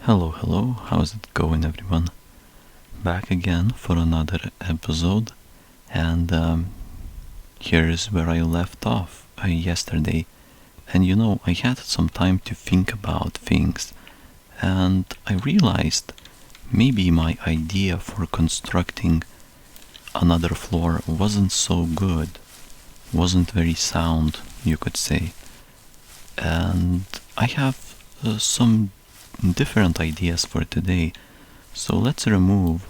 Hello, hello, how's it going, everyone? Back again for another episode, and here is where I left off yesterday. And I had some time to think about things, and I realized maybe my idea for constructing another floor wasn't so good, wasn't very sound, you could say. And I have some different ideas for today. So let's remove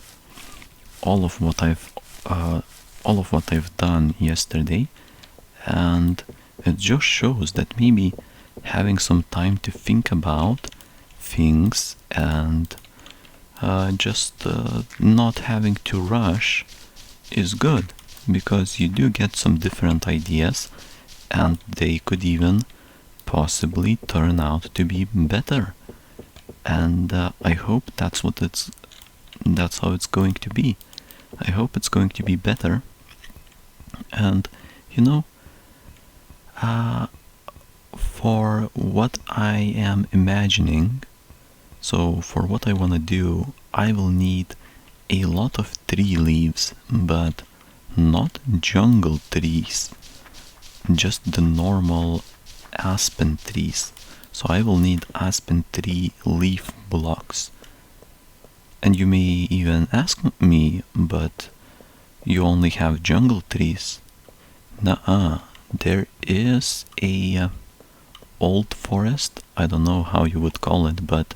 all of what I've uh, all of what I've done yesterday, and it just shows that maybe having some time to think about things and just not having to rush is good, because you do get some different ideas, and they could even possibly turn out to be better. And I hope that's how it's going to be. I hope it's going to be better. And you know, uh, for what I am imagining, so for what I want to do, I will need a lot of tree leaves, but not jungle trees, just the normal aspen trees. So I will need aspen tree leaf blocks. And you may even ask me, but you only have jungle trees. Nuh-uh, there is a old forest, I don't know how you would call it, but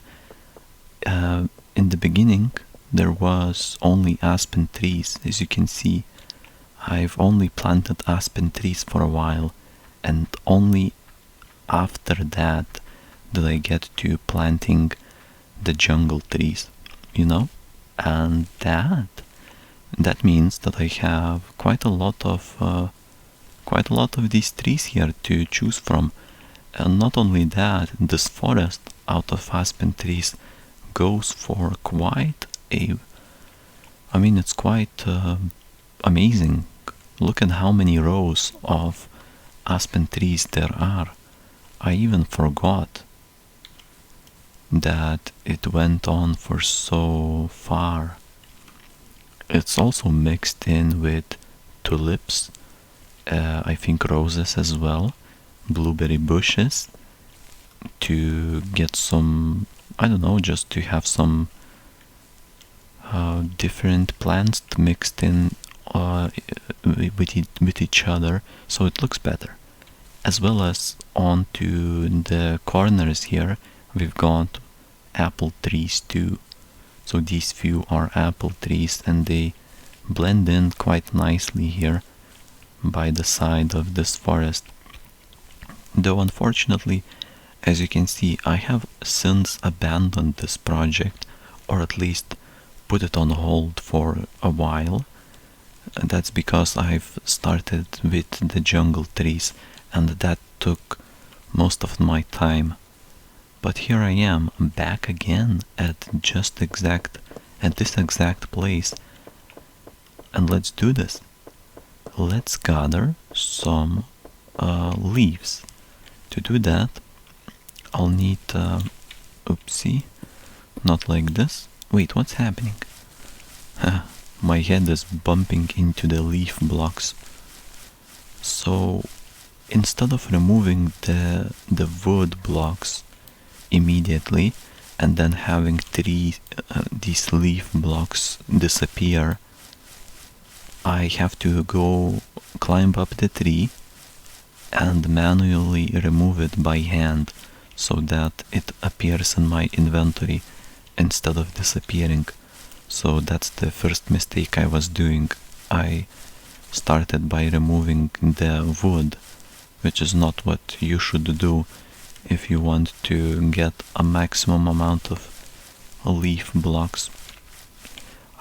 in the beginning there was only aspen trees. As you can see, I've only planted aspen trees for a while, and only after that did I get to planting the jungle trees, and that means that I have quite a lot of these trees here to choose from. And not only that, this forest out of aspen trees goes for quite it's quite amazing. Look at how many rows of aspen trees there are. I even forgot that it went on for so far. It's also mixed in with tulips, I think roses as well, blueberry bushes, to get some, I don't know, just to have some different plants mixed in with each other, so it looks better. As well as onto the corners here, we've got apple trees too. So these few are apple trees, and they blend in quite nicely here by the side of this forest. Though unfortunately, as you can see, I have since abandoned this project, or at least put it on hold for a while. That's because I've started with the jungle trees, and that took most of my time. But here I am, back again at this exact place. And let's do this. Let's gather some leaves. To do that, I'll need, oopsie, not like this. Wait, what's happening? My head is bumping into the leaf blocks. So instead of removing the wood blocks immediately and then having these leaf blocks disappear, I have to go climb up the tree and manually remove it by hand, so that it appears in my inventory instead of disappearing. So that's the first mistake I was doing. I started by removing the wood, which is not what you should do if you want to get a maximum amount of leaf blocks.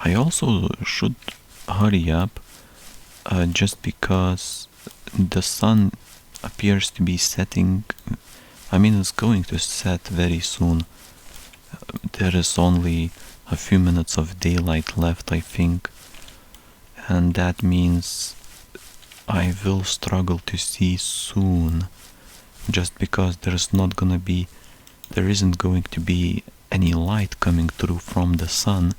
I also should hurry up, just because the sun appears to be setting. It's going to set very soon. There is only a few minutes of daylight left, I think, and that means I will struggle to see soon, just because there isn't going to be any light coming through from the sun,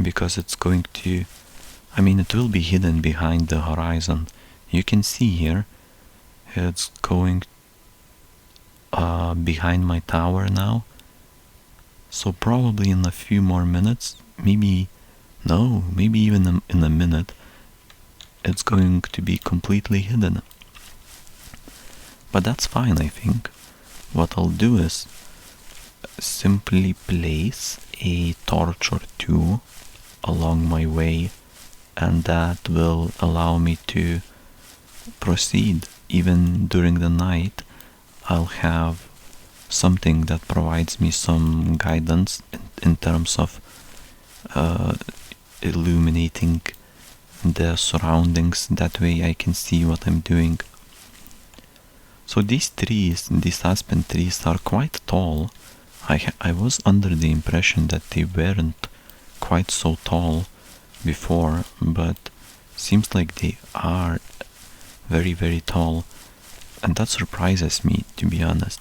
because it's going to, I mean, it will be hidden behind the horizon. You can see here, it's going behind my tower now. So probably in a few more minutes, maybe even in a minute, it's going to be completely hidden. But that's fine, I think. What I'll do is simply place a torch or two along my way, and that will allow me to proceed. Even during the night, I'll have something that provides me some guidance in terms of illuminating the surroundings. That way I can see what I'm doing. So these trees, these aspen trees, are quite tall. I was under the impression that they weren't quite so tall before, but seems like they are very, very tall, and that surprises me, to be honest.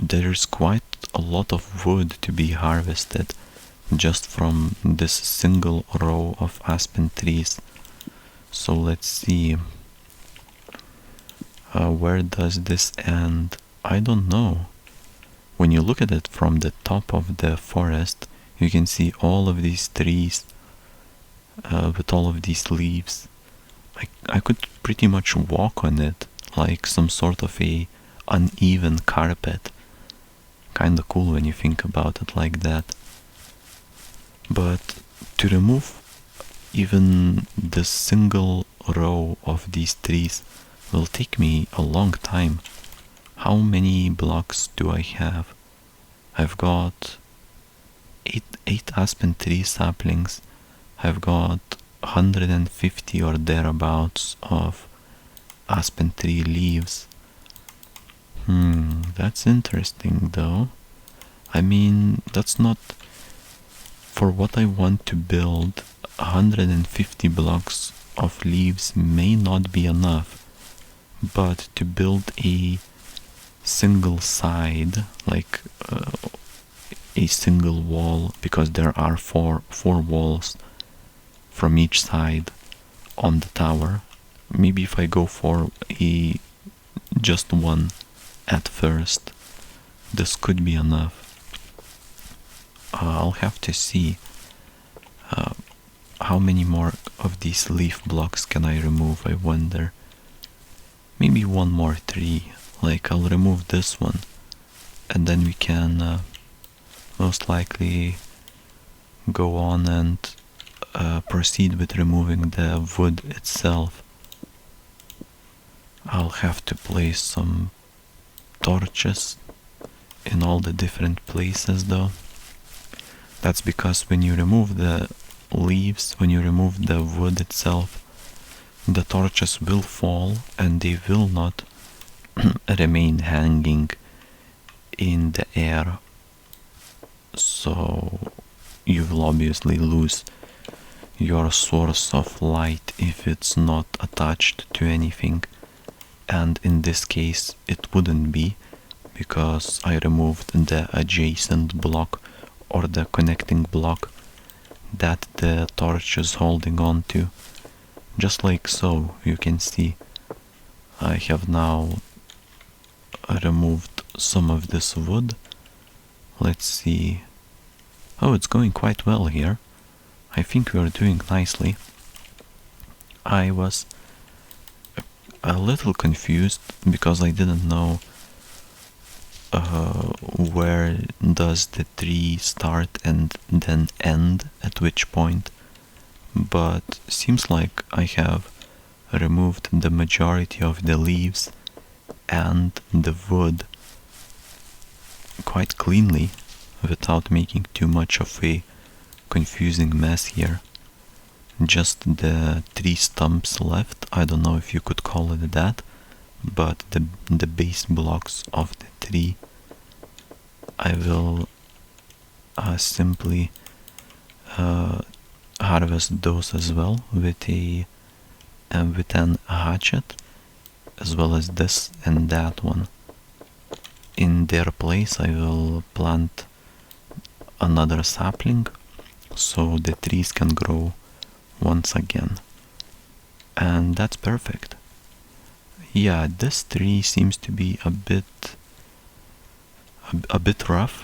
There's quite a lot of wood to be harvested just from this single row of aspen trees. So let's see, where does this end? I don't know. When you look at it from the top of the forest, you can see all of these trees with all of these leaves. I could pretty much walk on it like some sort of a uneven carpet. Kinda cool when you think about it like that. But to remove even this single row of these trees will take me a long time. How many blocks do I have? I've got eight aspen tree saplings. I've got 150 or thereabouts of aspen tree leaves. That's interesting though. I mean, that's not, for what I want to build, 150 blocks of leaves may not be enough, but to build a single side, like a single wall, because there are four walls from each side on the tower. Maybe if I go for just one at first, this could be enough. I'll have to see how many more of these leaf blocks can I remove, I wonder. Maybe one more tree, like I'll remove this one, and then we can most likely go on and proceed with removing the wood itself. I'll have to place some torches in all the different places though. That's because when you remove the leaves, when you remove the wood itself, the torches will fall and they will not remain hanging in the air. So you will obviously lose your source of light if it's not attached to anything. And in this case it wouldn't be, because I removed the adjacent block or the connecting block that the torch is holding on to. Just like so, you can see I have now removed some of this wood. Let's see. Oh, it's going quite well here. I think we are doing nicely. I was a little confused because I didn't know where does the tree start and then end, at which point, but seems like I have removed the majority of the leaves and the wood quite cleanly without making too much of a confusing mess here. Just the tree stumps left. I don't know if you could call it that, but the base blocks of the tree, I will simply harvest those as well with an hatchet, as well as this and that one. in their place I will plant another sapling so the trees can grow once again. And that's perfect. Yeah, this tree seems to be a bit rough.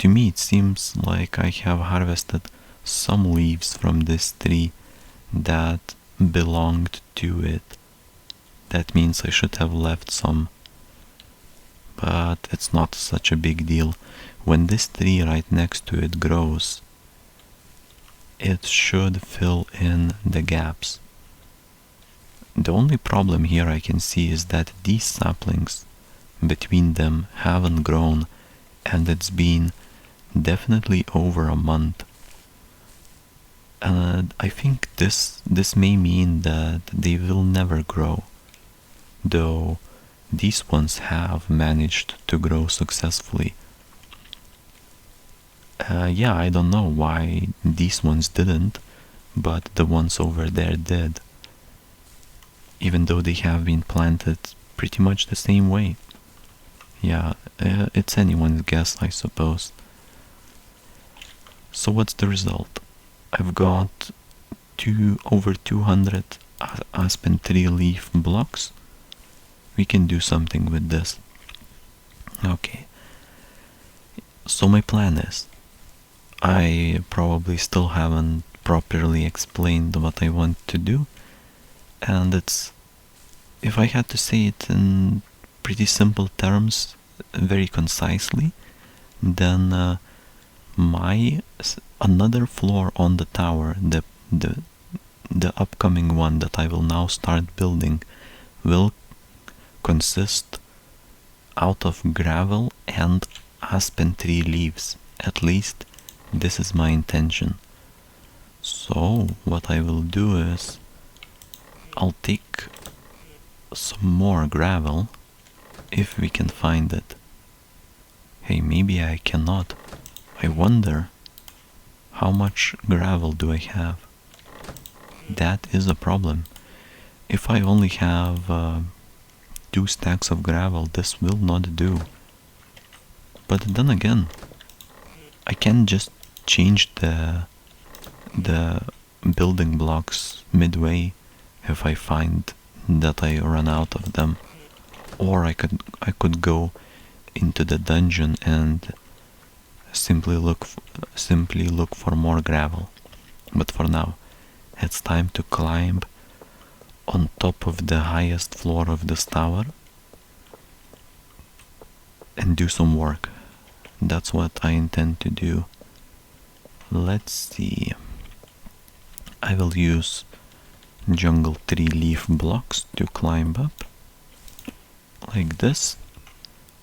To me it seems like I have harvested some leaves from this tree that belonged to it. That means I should have left some, but it's not such a big deal. When this tree right next to it grows, it should fill in the gaps. The only problem here I can see is that these saplings between them haven't grown, and it's been definitely over a month. And I think this may mean that they will never grow, though these ones have managed to grow successfully. Yeah, I don't know why these ones didn't, but the ones over there did, even though they have been planted pretty much the same way. Yeah, it's anyone's guess, I suppose. So what's the result? I've got over 200 aspen tree leaf blocks. We can do something with this. Okay. So my plan is, I probably still haven't properly explained what I want to do, and if I had to say it in pretty simple terms, very concisely, then another floor on the tower, the upcoming one that I will now start building, will consist out of gravel and aspen tree leaves. At least this is my intention. So what I will do is I'll take some more gravel if we can find it. Hey, maybe I cannot. I wonder how much gravel do I have? That is a problem. If I only have 2 stacks of gravel, this will not do. But then again, I can just change the building blocks midway if I find that I run out of them, or I could go into the dungeon and simply look for more gravel. But for now, it's time to climb on top of the highest floor of this tower and do some work. That's what I intend to do. Let's see. I will use jungle tree leaf blocks to climb up like this.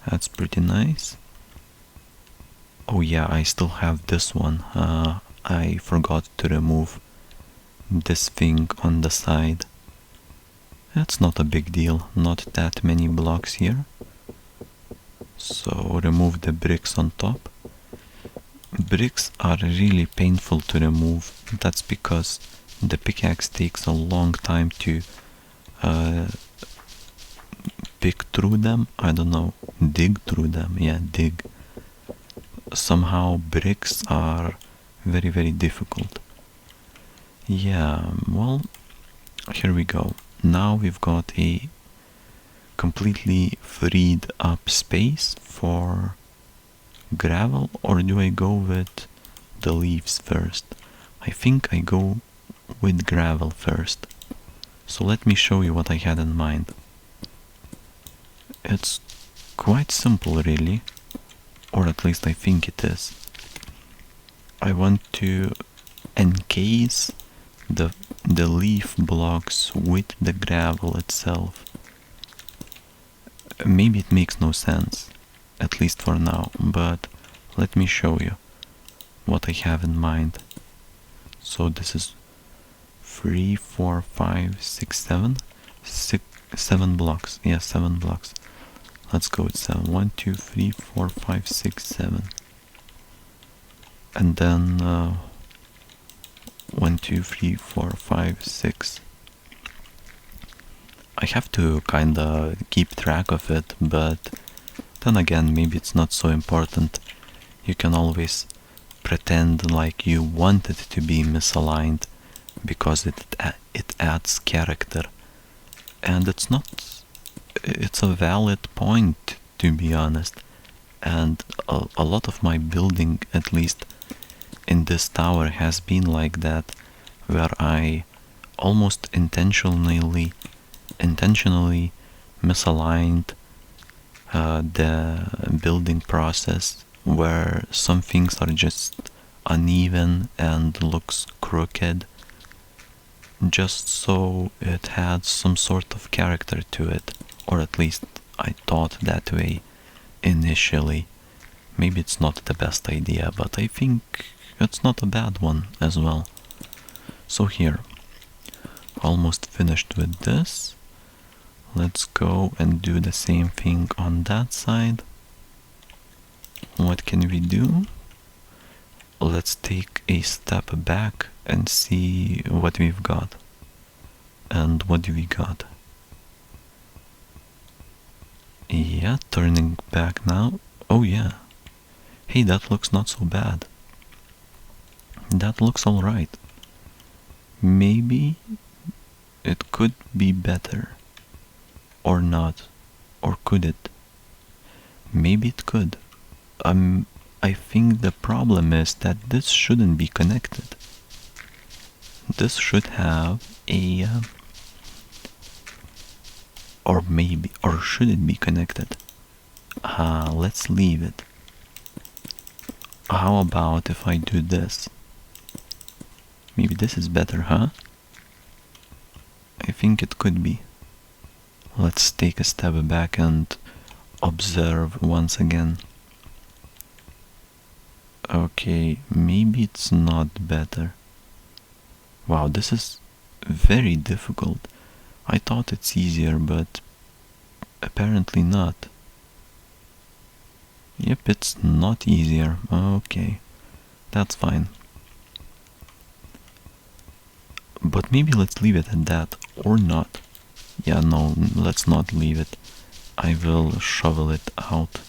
That's pretty nice. Oh yeah, I still have this one. I forgot to remove this thing on the side. That's not a big deal, not that many blocks here. So remove the bricks on top. Bricks are really painful to remove. That's because the pickaxe takes a long time to pick through them. I don't know, dig through them. Yeah, dig. Somehow bricks are very, very difficult. Yeah, well, here we go. Now we've got a completely freed up space for gravel, or do I go with the leaves first? I think I go with gravel first. So let me show you what I had in mind. It's quite simple really, or at least I think it is. I want to encase the leaf blocks with the gravel itself. Maybe it makes no sense, at least for now, but let me show you what I have in mind. So this is 3, 4, 5, 6, 7. 7 blocks. Yeah, 7 blocks. Let's go with 7. 1, 2, 3, 4, 5, 6, 7. And then 1, 2, 3, 4, 5, 6. I have to kinda keep track of it, but then again, maybe it's not so important. You can always pretend like you want it to be misaligned because it adds character, and it's a valid point, to be honest. And a lot of my building, at least in this tower, has been like that, where I almost intentionally misaligned the building process, where some things are just uneven and looks crooked, just so it had some sort of character to it, or at least I thought that way initially. Maybe it's not the best idea, but I think it's not a bad one as well. So here, almost finished with this. Let's go and do the same thing on that side. What can we do? Let's take a step back and see what we've got. And what do we got? Yeah, turning back now. Oh yeah. Hey, that looks not so bad. That looks alright. Maybe it could be better. Or not. Or could it? Maybe it could. I think the problem is that this shouldn't be connected. This should have a... or should it be connected? Let's leave it. How about if I do this? Maybe this is better, huh? I think it could be. Let's take a step back and observe once again. Okay, maybe it's not better. Wow, this is very difficult. I thought it's easier, but apparently not. Yep, it's not easier. Okay, that's fine. But maybe let's leave it at that, or not. Yeah, no, let's not leave it. I will shovel it out.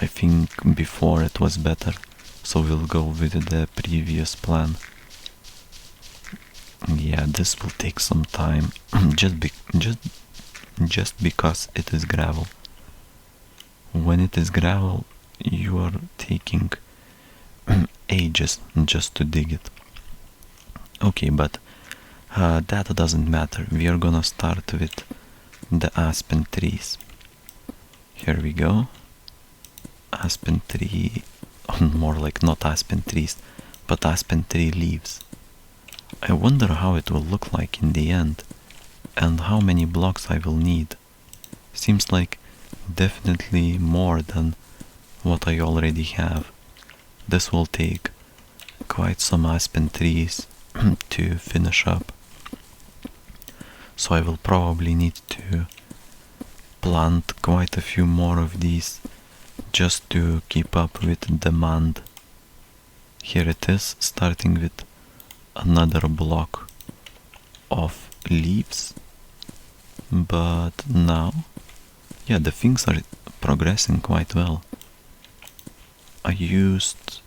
I think before it was better, so we'll go with the previous plan. Yeah, this will take some time, just because it is gravel. When it is gravel, you are taking ages just to dig it. Okay, but that doesn't matter. We are gonna start with the aspen trees. Here we go. Aspen tree, more like not aspen trees, but aspen tree leaves. I wonder how it will look like in the end, and how many blocks I will need. Seems like definitely more than what I already have. This will take quite some aspen trees to finish up. So I will probably need to plant quite a few more of these just to keep up with demand. Here it is, starting with another block of leaves. But now, yeah, the things are progressing quite well. I used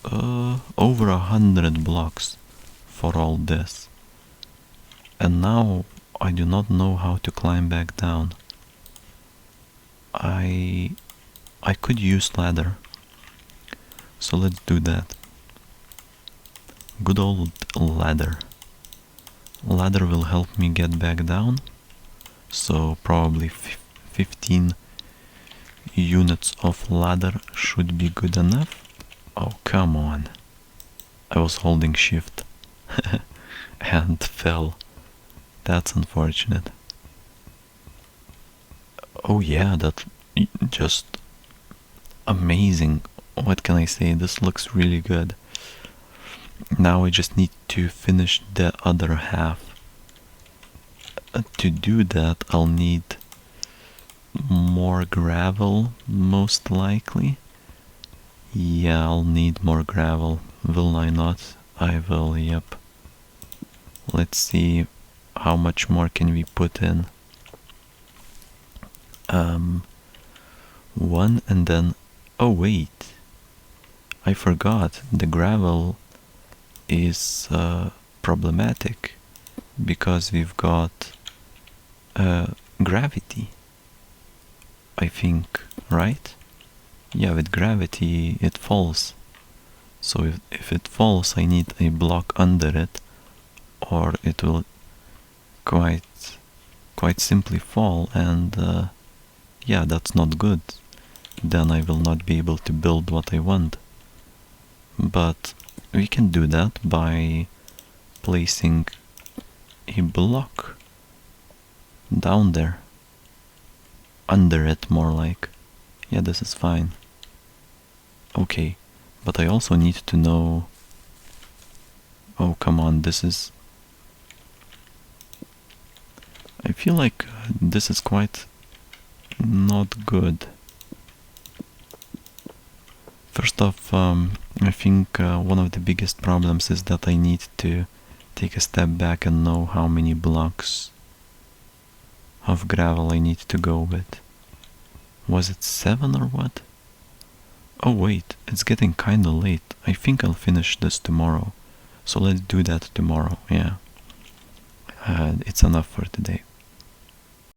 over 100 blocks for all this. And now I do not know how to climb back down. I could use ladder. So let's do that. Good old ladder. Ladder will help me get back down. So probably 15 units of ladder should be good enough. Oh, come on. I was holding shift and fell. That's unfortunate. Oh yeah, that just amazing. What can I say? This looks really good. Now I just need to finish the other half. To do that, I'll need more gravel, most likely. Yeah, I'll need more gravel. Will I not? I will, yep. Let's see how much more can we put in? One, and then, oh wait, I forgot, the gravel is problematic because we've got gravity, I think, right? Yeah, with gravity it falls. So if it falls, I need a block under it, or it will quite simply fall, and yeah, that's not good. Then I will not be able to build what I want. But we can do that by placing a block down there, under it more like. Yeah, this is fine. Okay, but I also need to know... Oh, come on, this is... I feel like this is quite not good. First off, I think one of the biggest problems is that I need to take a step back and know how many blocks of gravel I need to go with. Was it 7 or what? Oh wait, it's getting kinda late. I think I'll finish this tomorrow. So let's do that tomorrow, yeah. It's enough for today.